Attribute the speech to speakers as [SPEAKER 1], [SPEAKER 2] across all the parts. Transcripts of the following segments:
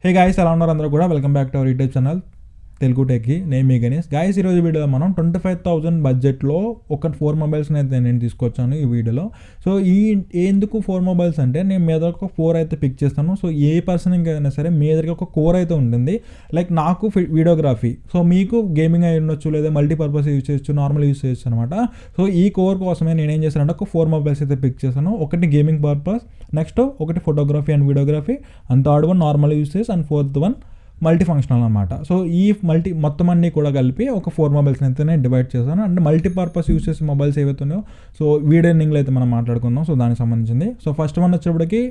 [SPEAKER 1] Hey guys, ఎలా ఉన్నారు అందరూ కూడా? Welcome back to our YouTube channel Telugu techie. నేను మీ గణేష్. గాయ్స్, ఈరోజు వీడియోలో మనం 25,000 బడ్జెట్లో ఒక 4 మొబైల్స్ని అయితే నేను తీసుకొచ్చాను ఈ వీడియోలో. సో ఎందుకు 4 మొబైల్స్ అంటే, నేను మీ దగ్గర ఒక 4 అయితే పిక్ చేస్తాను. సో ఏ పర్సన్ ఇంకైనా సరే మీ దగ్గర ఒక కోర్ అయితే ఉంటుంది. లైక్ నాకు వీడియోగ్రఫీ, సో మీకు గేమింగ్ అయి ఉండొచ్చు, లేదా మల్టీపర్పస్ యూజ్ చేయొచ్చు, నార్మల్ యూజ్ చేయొచ్చు అనమాట. సో ఈ కోర్ కోసమే నేనేం చేశానంటే ఒక 4 మొబైల్స్ అయితే పిక్ చేశాను. ఒకటి గేమింగ్ పర్పస్, నెక్స్ట్ ఒకటి photography and videography, and third one normal usage, and fourth one multi functional అనమాట. సో ఈ మొత్తం అన్నీ కూడా కలిపి ఒక 4 మొబైల్స్ని అయితే నేను డివైడ్ చేశాను. అండ్ మల్టీపర్పస్ యూస్ చేసే మొబైల్స్ ఏవైతే ఉన్నాయో, సో వీడియో ఎండింగ్లో అయితే మనం మాట్లాడుకుందాం. సో దానికి సంబంధించింది. సో ఫస్ట్ వన్ వచ్చేప్పటికి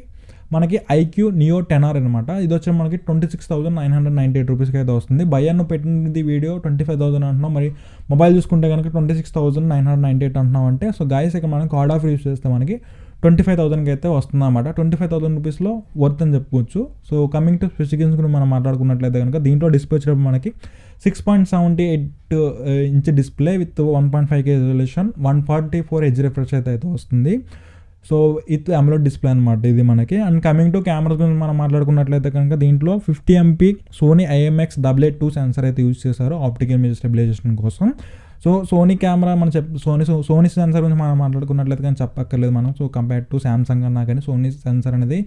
[SPEAKER 1] మనకి ఐక్యూ నియో 10R అనమాట. ఇది వచ్చి మనకి 26,998 రూపీస్కి అయితే వస్తుంది. బయ్యను పెట్టింది వీడియో 25,000 అంటున్నాం, మరి మొబైల్ చూసుకుంటే కనుక 26,998 అంటున్నాం అంటే, సో గాయస్ ఇక్కడ మనం కార్డ్ ఆఫర్ యూస్ చేస్తే మనకి 25,000కి అయితే వస్తుంది అనమాట. 25,000 రూపీస్లో వర్త్ అని చెప్పుకోవచ్చు. సో కమింగ్ టు స్పెసిఫికేషన్స్ గురించి మనం మాట్లాడుకున్నట్లయితే కనుక, దీంట్లో డిస్ప్లే వచ్చేటప్పుడు మనకి 6.78 inch display with 1.5K resolution, 144 H refresh అయితే వస్తుంది. సో ఇది AMOLED డిస్ప్లే అనమాట ఇది మనకి. అండ్ కమింగ్ టు కెమెరాస్ గురించి మనం మాట్లాడుకున్నట్లయితే కనుక, దీంట్లో 50 MP సోనీ IMX882 సెన్సర్ అయితే యూజ్ చేశారు ఆప్టికల్ ఇమేజ్ స్టెబిలైజేషన్ కోసం. సో సోనీ కెమెరా మనం సోనీ సెన్సర్ గురించి మనం మాట్లాడుకున్నట్లయితే కానీ చెప్పక్కర్లేదు మనం. సో కంపేర్ టు శాంసంగ్ అన్నా కానీ సోనీ సెన్సర్ అనేది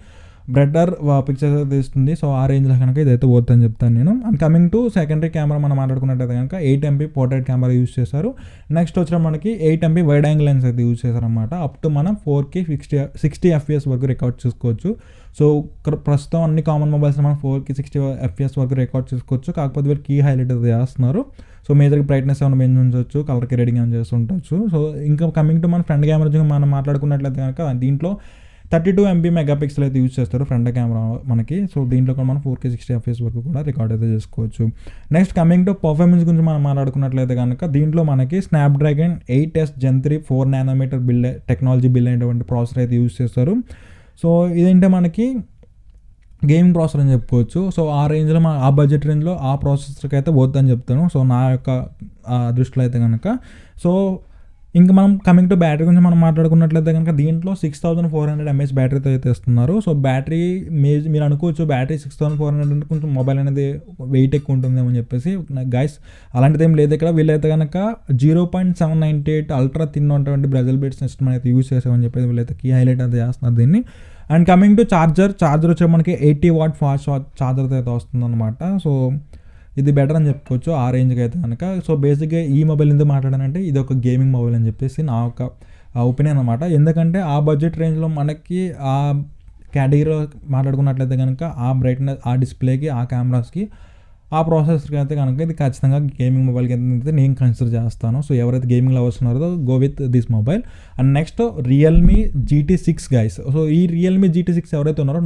[SPEAKER 1] బెటర్ పిక్చర్స్ అయితే ఇస్తుంది. సో ఆ రేంజ్లో కనుక ఇదైతే వర్త్ అని చెప్తాను నేను. And coming to secondary camera మనం మాట్లాడుకున్నట్లయితే కనుక 8 MP పోర్ట్రేట్ కెమెరా యూజ్ చేశారు. నెక్స్ట్ వచ్చిన మనకి 8 MP వైడ్ యాంగిల్ లెన్స్ అయితే యూజ్ చేశారనమాట. అప్ టు మనం 4K 60 FPS వరకు రికార్డ్ చేసుకోవచ్చు. సో ప్రస్తుతం అన్ని కామన్ మొబైల్స్ మనం 4K 60 FPS వరకు రికార్డ్ చేసుకోవచ్చు. కాకపోతే వీళ్ళు కీ హైలైట్ అయితే చేస్తున్నారు. సో మేజర్గా బ్రైట్నెస్ ఏమైనా పెంచుకోవచ్చు, కలర్కి రేటింగ్ ఏమైనా చేస్తుండొచ్చు. సో ఇంకా కమింగ్ టు మన ఫ్రంట్ కెమెరా మనం మాట్లాడుకున్నట్లయితే కనుక, దీంట్లో 32 MP మెగాపిక్సెల్ అయితే యూజ్ చేస్తారు ఫ్రంట్ కెమెరా మనకి. సో దీంట్లో కూడా మనం 4K 60 FPS వరకు కూడా రికార్డ్ అయితే చేసుకోవచ్చు. నెక్స్ట్ కమింగ్ టు పర్ఫార్మెన్స్ గురించి మనం మాట్లాడుకున్నట్లయితే కనుక, దీంట్లో మనకి Snapdragon 8S Gen 3 4 nanometer technology build అయినటువంటి ప్రాసెసర్ అయితే యూజ్ చేస్తారు. సో ఇదేంటే మనకి గేమింగ్ ప్రాసెసర్ అని చెప్పుకోవచ్చు. సో ఆ రేంజ్లో ఆ బడ్జెట్ రేంజ్లో ఆ ప్రాసెసర్కి అయితే వద్దని చెప్తాను. సో నా యొక్క దృష్టిలో అయితే కనుక. సో ఇంకా మనం కమింగ్ టు బ్యాటరీ గురించి మనం మాట్లాడుకున్నట్లయితే కనుక, దీంట్లో 6400 mAh బ్యాటరీతో అయితే ఇస్తున్నారు. సో బ్యాటరీ మీరు అనుకోవచ్చు బ్యాటరీ 6400 అంటే కొంచెం మొబైల్ అనేది వెయిట్ ఎక్కువ ఉంటుందేమో అని చెప్పేసి. గైస్ అలాంటిది ఏం లేదు ఇక్కడ. వీళ్ళైతే కనుక 0.798 అల్ట్రా థిన్ ఉన్నటువంటి బ్రెజల్ బేస్డ్ సిస్టమ్ అయితే యూజ్ చేసామని చెప్పేసి వీళ్ళైతే కీ హైలైట్ అయితే చేస్తున్నారు దీన్ని. అండ్ కమింగ్ టు ఛార్జర్ వచ్చే మనకి 80 వాట్ ఫాస్ట్ ఛార్జర్ అయితే వస్తుంది అనమాట. సో ఇది బెటర్ అని చెప్పుకోవచ్చు ఆ రేంజ్కి అయితే కనుక. సో బేసిక్గా ఈ మొబైల్ ఎందుకు మాట్లాడానంటే, ఇది ఒక గేమింగ్ మొబైల్ అని చెప్పేసి నా ఒక ఒపీనియన్ అనమాట. ఎందుకంటే ఆ బడ్జెట్ రేంజ్లో మనకి ఆ కేటగిరీలో మాట్లాడుకున్నట్లయితే కనుక, ఆ బ్రైట్నెస్, ఆ డిస్ప్లేకి, ఆ కెమెరాస్కి, ఆ ప్రాసెసర్కి అయితే కనుక ఇది ఖచ్చితంగా గేమింగ్ మొబైల్కి అయితే నేను కన్సిడర్ చేస్తాను. సో ఎవరైతే గేమింగ్ లవర్స్ ఉన్నారో go with this mobile. And next Realme GT6 guys. So ఈ రియల్మీ GT6 ఎవరైతే ఉన్నారో,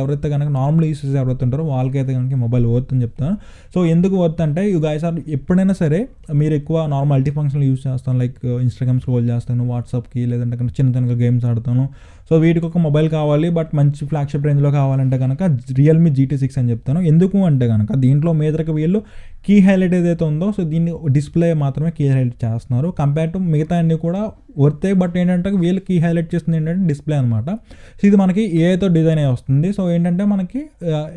[SPEAKER 1] ఎవరైతే కనుక నార్మల్ యూసెస్ ఎవరైతే ఉంటారో వాళ్ళకైతే కనుక మొబైల్ వర్త్ అని చెప్తాను. సో ఎందుకు వర్త్ అంటే, యూ గైస్ ఆర్ ఎప్పుడైనా సరే మీరు ఎక్కువ నార్మల్ మల్టీ ఫంక్షనల్ యూస్ చేస్తాను, లైక్ ఇన్స్టాగ్రామ్ స్క్రోల్ చేస్తాను, వాట్సాప్కి, లేదంటే చిన్న చిన్నగా గేమ్స్ ఆడతాను. సో వీటికి ఒక మొబైల్ కావాలి, బట్ మంచి ఫ్లాగ్షిప్ రేంజ్లో కావాలంటే కనుక రియల్మీ GT6 అని చెప్తాను. ఎందుకు అంటే కనుక, దీంట్లో మేజర్గా వీళ్ళు కీ హైలైట్ ఏదైతే ఉందో, సో దీన్ని డిస్ప్లే మాత్రమే కీ హైలైట్ చేస్తున్నారు. కంపేర్ టు మిగతా అన్ని కూడా వర్తే, బట్ ఏంటంటే వీళ్ళు కీ హైలైట్ చేస్తుంది ఏంటంటే డిస్ప్లే అనమాట. సో ఇది మనకి ఏఐతో డిజైన్ అయి వస్తుంది. సో ఏంటంటే మనకి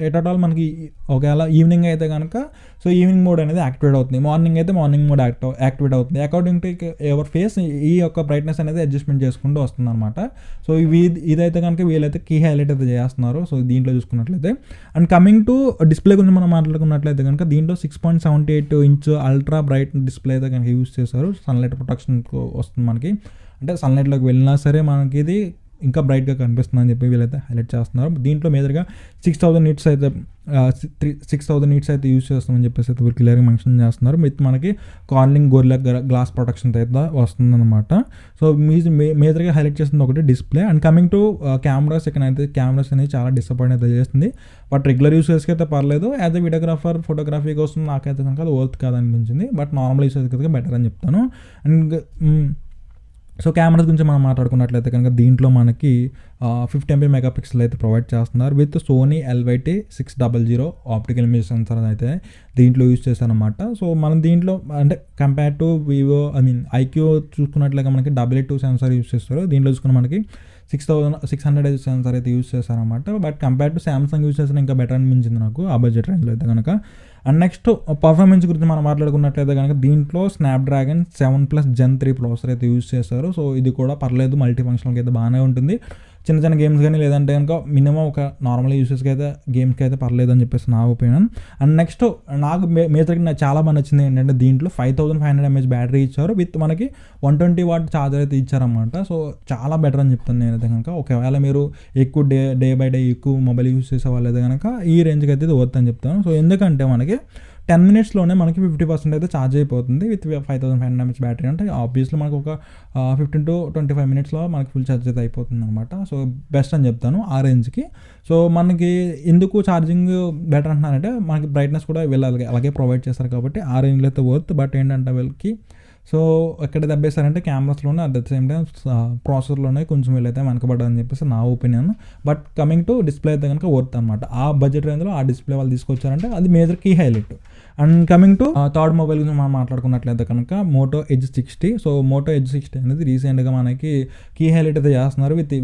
[SPEAKER 1] ఎటాల్ మనకి ఒకవేళ ఈవినింగ్ అయితే కనుక, సో ఈవినింగ్ మోడ్ అనేది యాక్టివేట్ అవుతుంది, మార్నింగ్ అయితే మార్నింగ్ మోడ్ యాక్టివేట్ అవుతుంది. అకార్డింగ్ టు ఎవర్ ఫేస్ ఈ యొక్క బ్రైట్నెస్ అనేది అడ్జస్ట్మెంట్ చేసుకుంటూ వస్తుంది అనమాట. సో ఇదైతే కనుక వీళ్ళైతే కీ హైలైట్ అయితే చేస్తున్నారు. సో దీంట్లో చూసుకున్నట్లయితే. అండ్ కమింగ్ టు డిస్ప్లే గురించి మనం మాట్లాడుకున్నట్లయితే కనుక, దీంట్లో 6.78 ఇంచ్ అల్ట్రా బ్రైట్ డిస్ప్లే అయితే కనుక యూజ్ చేశారు. సన్లైట్ ప్రొటెక్షన్ వస్తుంది మనకి. అంటే సన్లైట్లోకి వెళ్ళినా సరే మనకి ఇది ఇంకా బ్రైట్గా కనిపిస్తుంది అని చెప్పి వీళ్ళైతే హైలైట్ చేస్తున్నారు. దీంట్లో మేజర్గా 6,000 nits అయితే 6,000 nits అయితే యూజ్ చేస్తామని చెప్పేసి అయితే వీళ్ళు క్లియర్గా మెన్షన్ చేస్తున్నారు. విత్ మనకి కార్నింగ్ గొరిల్లా గ్లాస్ ప్రొటెక్షన్ అయితే వస్తుందన్నమాట. సో మేజర్గా హైలైట్ చేస్తుంది ఒకటి display. And coming to cameras, ఇక్కడైతే కెమెరాస్ అనేది చాలా డిసప్పాయింట్ అయితే చేస్తుంది. బట్ రెగ్యులర్ యూసెస్కి అయితే పర్లేదు. యాజ్ ఎ వీడియోగ్రాఫర్, ఫోటోగ్రఫీ కోసం నాకైతే కనుక అది వర్త్ కాదనిపించింది. బట్ నార్మల్ యూసెస్కి అయితే బెటర్ అని చెప్తాను. అండ్ సో కెమెరాస్ గురించి మనం మాట్లాడుకున్నట్లయితే కనుక, దీంట్లో మనకి 50 MP మెగాపిక్సెల్ అయితే ప్రొవైడ్ చేస్తున్నారు. With Sony LYT600 optical image sensor అయితే దీంట్లో యూజ్ చేశారనమాట. సో మనం దీంట్లో అంటే కంపేర్ టు వివో ఐక్యూ చూసుకున్నట్లయితే మనకి 882 సెన్సర్ యూజ్ చేస్తారు. దీంట్లో చూసుకున్న మనకి 600 సెన్సార్ అయితే యూస్ చేశారనమాట. But compare to Samsung use చేసిన ఇంకా బెటర్ అనిపించింది నాకు ఆ బడ్జెట్ రేంజ్లో అయితే కనుక. అండ్ నెక్స్ట్ పర్ఫార్మెన్స్ గురించి మనం మాట్లాడుకున్నట్లయితే కనుక దీంట్లో స్నాప్డ్రాగన్ 7+ Gen 3 ప్రాసెసర్ అయితే యూస్ చేస్తారు. సో ఇది కూడా పర్లేదు, మల్టీ ఫంక్షన్కి అయితే బాగానే ఉంటుంది. చిన్న చిన్న గేమ్స్ కానీ లేదంటే కనుక మినిమం ఒక నార్మల్ యూసెస్కి అయితే గేమ్స్కి అయితే పర్లేదు అని చెప్పేసి నా ఒపీనియన్. అండ్ నెక్స్ట్ నాకు మేజర్కి నాకు చాలా బాగా నచ్చింది ఏంటంటే దీంట్లో 5500 mAh బ్యాటరీ ఇచ్చారు విత్ మనకి 120 వాట్ ఛార్జర్ అయితే ఇచ్చారన్నమాట. సో చాలా బెటర్ అని చెప్తాను నేనైతే కనుక. ఒకవేళ మీరు ఎక్కువ డే బై డే ఎక్కువ మొబైల్ యూస్ చేసే వాళ్ళైతే కనుక ఈ రేంజ్కి అయితే ఇది వర్త్ అని చెప్తాను. సో ఎందుకంటే మనకి 10 minutesలోనే మనకి 50% అయితే ఛార్జ్ అయిపోతుంది విత్ 5500 mAh బ్యాటరీ. అంటే ఆబ్వియస్లీ మనకు ఒక 15 to 25 minutesలో మనకి ఫుల్ ఛార్జ్ అయితే అయిపోతుంది అనమాట. సో బెస్ట్ అని చెప్తాను ఆ రేంజ్కి. సో మనకి ఎందుకు ఛార్జింగ్ బెటర్ అంటున్నారంటే మనకి బ్రైట్నెస్ కూడా వీళ్ళు అలాగే ప్రొవైడ్ చేస్తారు కాబట్టి ఆ రేంజ్లో అయితే వర్త్. బట్ ఏంటంటే వీళ్ళకి సో ఎక్కడ దెబ్బేస్తారంటే కెమెరాస్లోనే అట్ ద సేమ్ టైం ప్రాసెసర్లోనే కొంచెం వీళ్ళైతే వెనకబడ్డని చెప్పేసి నా opinion. But coming to display అయితే కనుక వర్త్ అనమాట. ఆ బడ్జెట్ రేంజ్లో ఆ డిస్ప్లే వాళ్ళు తీసుకొచ్చారంటే అది major key highlight. And coming to third mobile గురించి మనం మాట్లాడుకున్నట్లయితే కనుక Moto Edge 60. So Moto Edge 60 అనేది రీసెంట్గా మనకి కీ హైలైట్ అయితే చేస్తున్నారు విత్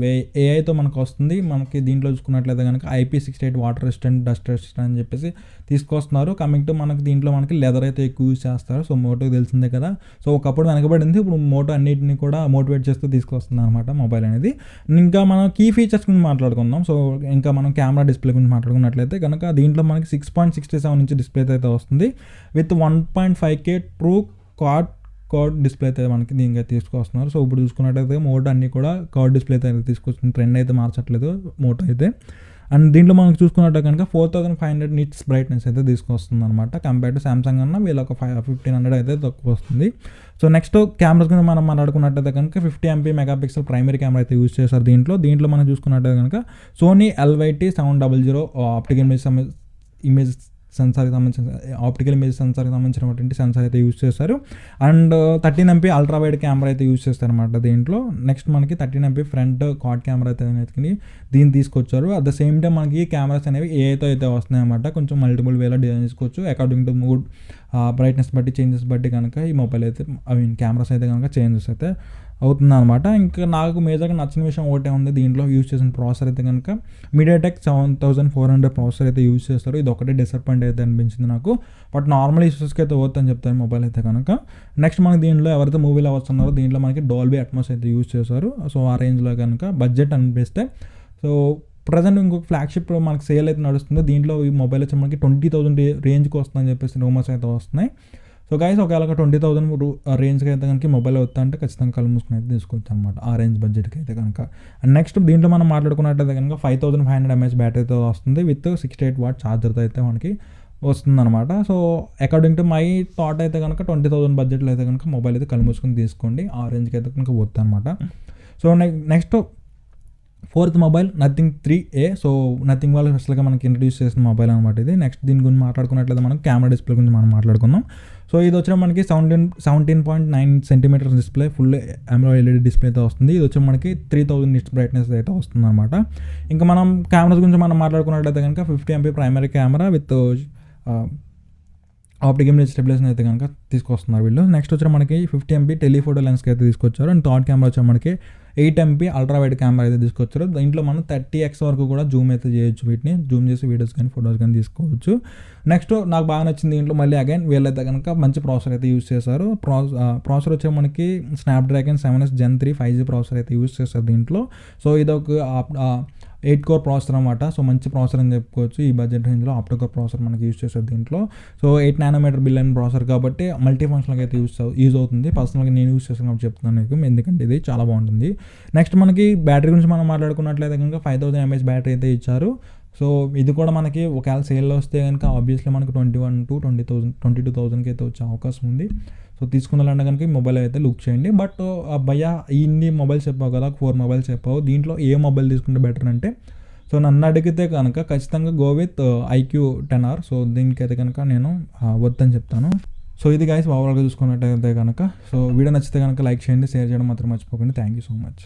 [SPEAKER 1] ఏఐతో మనకు వస్తుంది. మనకి దీంట్లో చూసుకున్నట్లయితే కనుక IP68 water resistant, dust resistant అని చెప్పేసి తీసుకొస్తున్నారు. కమింగ్ టు మనకి దీంట్లో మనకి లెదర్ అయితే ఎక్కువ యూజ్ చేస్తారు. సో మోటోకి తెలిసిందే కదా. సో ఒకప్పుడు వెనకబడింది, ఇప్పుడు మోటో అన్నిటిని కూడా మోటివేట్ చేస్తూ తీసుకొస్తుంది అనమాట మొబైల్ అనేది. ఇంకా మనం కీ ఫీచర్స్ గురించి మాట్లాడుకుందాం. సో ఇంకా మనం కెమెరా డిస్ప్లే గురించి మాట్లాడుకున్నట్లయితే కనుక దీంట్లో మనకి 6.67 ఇంచ్ డిస్ప్లే అయితే వస్తుంది with 1.5K true card display అయితే మనకి దీనికి తీసుకొస్తున్నారు. సో ఇప్పుడు చూసుకున్నట్టయితే మోటో అన్ని కూడా కార్డ్ డిస్ప్లే అయితే తీసుకొస్తుంది. ట్రెండ్ అయితే మార్చట్లేదు మోటో అయితే. అండ్ దీంట్లో మనకు చూసుకున్నట్టు కనుక 4500 nits బ్రైట్నెస్ అయితే తీసుకొస్తుంది అనమాట. కంపేర్ టు సామ్సంగ్ అన్న వీళ్ళ ఒక 1500 అయితే తక్కువ వస్తుంది. సో నెక్స్ట్ కెమెరాస్ గురించి మనం మాట్లాడుకున్నట్టయితే కనుక 50 MP మెగాపిక్సెల్ ప్రైమరీ కెమెరా అయితే యూజ్ చేస్తారు దీంట్లో మనం చూసుకున్నట్టయితే కనుక సోనీ LYT700 ఆప్టికల్ ఇమేజ్ సెన్సార్కి సంబంధించిన ఆప్టికల్ ఇమేజ్ సెన్సార్కి సంబంధించినటువంటి సెన్సార్ అయితే యూజ్ చేస్తారు. And 13 MP ultra wide camera అయితే యూజ్ చేస్తారు అనమాట దీంట్లో. నెక్స్ట్ మనకి 13 MP ఫ్రంట్ క్వాడ్ కెమెరా అయితే దీన్ని తీసుకొచ్చారు. అట్ ద సేమ్ టైం మనకి కెమెరాస్ అనేవి ఏఐతో అయితే వస్తున్నాయి అనమాట. కొంచెం మల్టిపుల్ వేలో డిజైన్ చేసుకోవచ్చు అకార్డింగ్ టు మూడ్, బ్రైట్నెస్ బట్టి, చేంజెస్ బట్టి కనుక ఈ మొబైల్ అయితే కెమెరాస్ అయితే కనుక చేంజెస్ అయితే అవుతుంది అనమాట. ఇంకా నాకు మేజర్గా నచ్చిన విషయం ఒకటే ఉంది, దీంట్లో యూజ్ చేసిన ప్రాసెసర్ అయితే కనుక MediaTek 7400 ప్రాసెసర్ అయితే యూజ్ చేస్తారు. ఇది ఒకటే డిసప్పాయింట్ అయితే అనిపించింది నాకు. బట్ నార్మల్ యూసెస్కి అయితే వర్త్ అని చెప్తాను మొబైల్ అయితే కనుక. నెక్స్ట్ మనకి దీంట్లో ఎవరైతే మూవీలో వస్తున్నారో దీంట్లో మనకి Dolby Atmos అయితే యూజ్ చేశారు. సో ఆ రేంజ్లో కనుక బడ్జెట్ అనిపిస్తే సో ప్రజెంట్ ఇంకొక ఫ్లాగ్షిప్ మనకి సేల్ అయితే నడుస్తుంది. దీంట్లో ఈ మొబైల్ వచ్చి మనకి 20,000 రేంజ్కి వస్తుందని చెప్పేసి రూమర్స్ అయితే వస్తున్నాయి. సో గైస్ ఒకవేళ 20,000 రేంజ్కి అయితే కనుక మొబైల్ వస్తా అంటే ఖచ్చితంగా కళ్ళు మూసుకుని అయితే తీసుకోవచ్చు అనమాట ఆ రేంజ్ బడ్జెట్కి అయితే కనుక. అండ్ నెక్స్ట్ దీంట్లో మనం మాట్లాడుకున్నట్టయితే కనుక 5500 mAh బ్యాటరీతో వస్తుంది విత్ 68 వాట్ ఛార్జర్తో అయితే మనకి వస్తుందన్నమాట. So according to my thought అయితే కనుక 20,000 బడ్జెట్లో అయితే కనుక మొబైల్ అయితే కళ్ళు మూసుకుని తీసుకోండి, ఆ రేంజ్కి అయితే కనుక వద్దు అనమాట. So next fourth mobile nothing 3A. So nothing వాళ్ళు స్పెషల్గా మనకి ఇంట్రడ్యూస్ చేసిన మొబైల్ అనమాట ఇది. నెక్స్ట్ దీని గురించి మాట్లాడుకున్నట్లయితే మనం కెమెరా డిస్ప్లే గురించి మనం మాట్లాడుకుందాం. సో ఇది వచ్చిన మనకి 17.9 centimetres display full AMOLED display అయితే వస్తుంది. ఇది వచ్చి మనకి 3000 nits బ్రైట్నెస్ అయితే వస్తుంది అనమాట. ఇంకా మనం కెమెరాస్ గురించి మనం మాట్లాడుకున్నట్లయితే కనుక 50 MP primary camera with optical image stabilisation అయితే కనుక తీసుకొస్తున్నారు వీళ్ళు. నెక్స్ట్ వచ్చి మనకి 50 MP టెలిఫోటో లెన్స్కి అయితే తీసుకొచ్చారు. అండ్ థర్డ్ కెమెరా వచ్చి మనకి 8 MP అల్ట్రా వైడ్ కెమెరా అయితే తీసుకొచ్చారు. దీంట్లో మనం 30x వరకు కూడా జూమ్ అయితే చేయొచ్చు, వీటిని జూమ్ చేసి వీడియోస్ కానీ ఫొటోస్ కానీ తీసుకోవచ్చు. నెక్స్ట్ నాకు బాగా నచ్చింది దీంట్లో మళ్ళీ అగైన్ వీళ్ళైతే కనుక మంచి ప్రాసెసర్ అయితే యూజ్ చేశారు. ప్రాసెసర్ వచ్చే మనకి Snapdragon 7S Gen 3 5G processor అయితే యూజ్ చేస్తారు దీంట్లో. సో ఇది ఒక 8 కోర్ ప్రాసెసర్ అనమాట. సో మంచి ప్రాసెసర్ అని చెప్పుకోవచ్చు. ఈ బడ్జెట్ రేంజ్లో ఆప్టోకోర్ ప్రాసెసర్ మనకి యూజ్ చేస్తారు దీంట్లో. సో 8 nm బిలియన్ ప్రాసెసర్ కాబట్టి మల్టీ ఫంక్షన్కి అయితే యూజ్ అవుతుంది. పర్సనల్గా నేను యూజ్ చేస్తాను కాబట్టి చెప్తున్నాను మీకు, ఎందుకంటే ఇది చాలా బాగుంటుంది. నెక్స్ట్ మనకి బ్యాటరీ గురించి మనం మాట్లాడుకున్నట్లయితే కనుక 5000 mAh బ్యాటరీ అయితే ఇచ్చారు. సో ఇది కూడా మనకి ఒకవేళ సేల్లో వస్తే కనుక ఆబ్వియస్లీ మనకి 22,000 అయితే వచ్చే అవకాశం ఉంది. సో తీసుకున్నాలంటే కనుక ఈ మొబైల్ అయితే లుక్ చేయండి. బట్ భయ్యా ఇన్ని మొబైల్స్ చెప్పావు కదా, 4 మొబైల్స్ చెప్పావు, దీంట్లో ఏ మొబైల్ తీసుకుంటే బెటర్ అంటే సో నన్ను అడిగితే కనుక ఖచ్చితంగా go with IQ 10R. So దీనికైతే కనుక నేను వద్దని చెప్తాను. సో ఇది గైస్ ఓవరాల్గా చూసుకున్నట్టయితే కనుక సో వీడియో నచ్చితే కనుక లైక్ చేయండి, షేర్ చేయడం మాత్రం మర్చిపోకండి. Thank you so much.